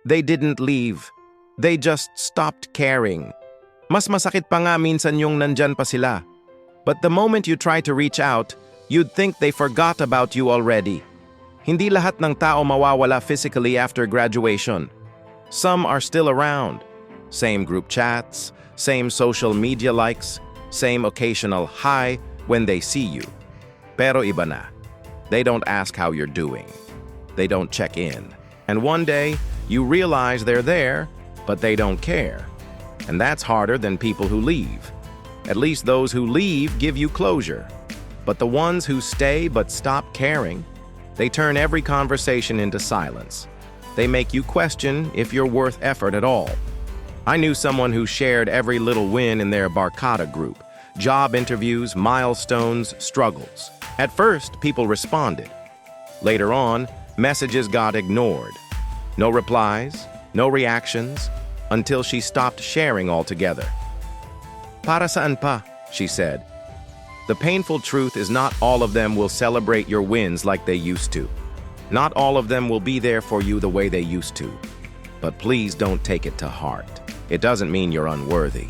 They didn't leave. They just stopped caring. Mas masakit pa nga minsan yung nandyan pa sila. But the moment you try to reach out, you'd think they forgot about you already. Hindi lahat ng tao mawawala physically after graduation. Some are still around. Same group chats, same social media likes, same occasional hi when they see you. Pero iba na. They don't ask how you're doing. They don't check in. And one day, you realize they're there, but they don't care. And that's harder than people who leave. At least those who leave give you closure. But the ones who stay but stop caring, they turn every conversation into silence. They make you question if you're worth effort at all. I knew someone who shared every little win in their Barkada group. Job interviews, milestones, struggles. At first, people responded. Later on, messages got ignored. No replies, no reactions, until she stopped sharing altogether. Para saan pa, she said. The painful truth is not all of them will celebrate your wins like they used to. Not all of them will be there for you the way they used to. But please don't take it to heart. It doesn't mean you're unworthy.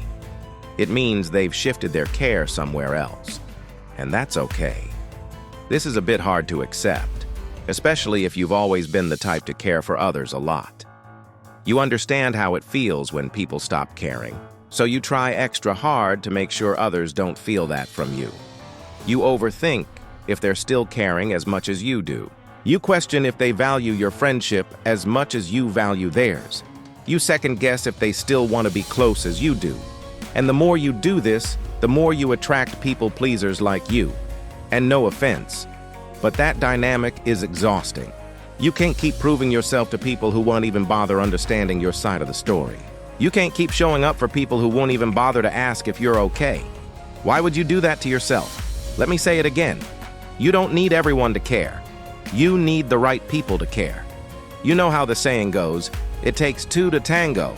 It means they've shifted their care somewhere else. And that's okay. This is a bit hard to accept, especially if you've always been the type to care for others a lot. You understand how it feels when people stop caring, so you try extra hard to make sure others don't feel that from you. You overthink if they're still caring as much as you do. You question if they value your friendship as much as you value theirs. You second-guess if they still want to be close as you do. And the more you do this, the more you attract people-pleasers like you. And no offense, but that dynamic is exhausting. You can't keep proving yourself to people who won't even bother understanding your side of the story. You can't keep showing up for people who won't even bother to ask if you're okay. Why would you do that to yourself? Let me say it again. You don't need everyone to care. You need the right people to care. You know how the saying goes, it takes two to tango.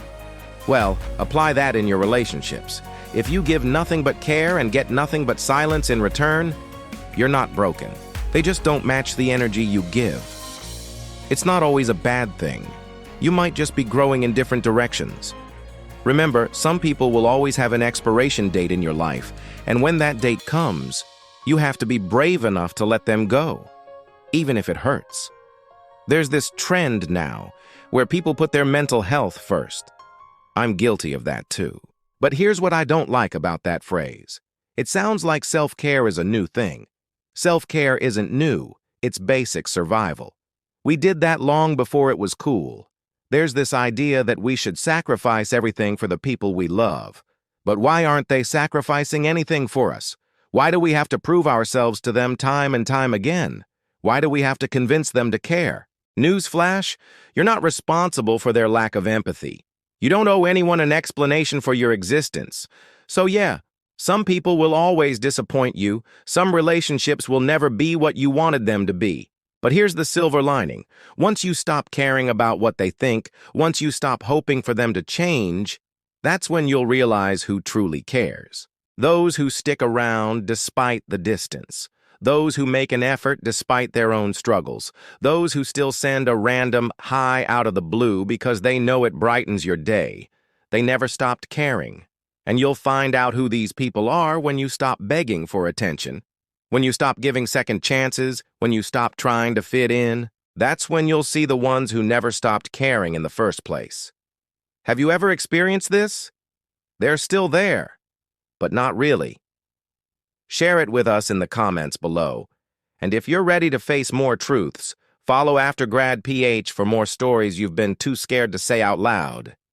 Well, apply that in your relationships. If you give nothing but care and get nothing but silence in return, you're not broken. They just don't match the energy you give. It's not always a bad thing. You might just be growing in different directions. Remember, some people will always have an expiration date in your life, and when that date comes, you have to be brave enough to let them go, even if it hurts. There's this trend now where people put their mental health first. I'm guilty of that too. But here's what I don't like about that phrase. It sounds like self-care is a new thing. Self-care isn't new, it's basic survival. We did that long before it was cool. There's this idea that we should sacrifice everything for the people we love. But why aren't they sacrificing anything for us? Why do we have to prove ourselves to them time and time again? Why do we have to convince them to care? Newsflash, you're not responsible for their lack of empathy. You don't owe anyone an explanation for your existence. So yeah, some people will always disappoint you. Some relationships will never be what you wanted them to be. But here's the silver lining. Once you stop caring about what they think, once you stop hoping for them to change, that's when you'll realize who truly cares. Those who stick around despite the distance. Those who make an effort despite their own struggles. Those who still send a random hi out of the blue because they know it brightens your day. They never stopped caring. And you'll find out who these people are when you stop begging for attention. When you stop giving second chances, when you stop trying to fit in, that's when you'll see the ones who never stopped caring in the first place. Have you ever experienced this? They're still there, but not really. Share it with us in the comments below. And if you're ready to face more truths, follow AfterGrad PH for more stories you've been too scared to say out loud.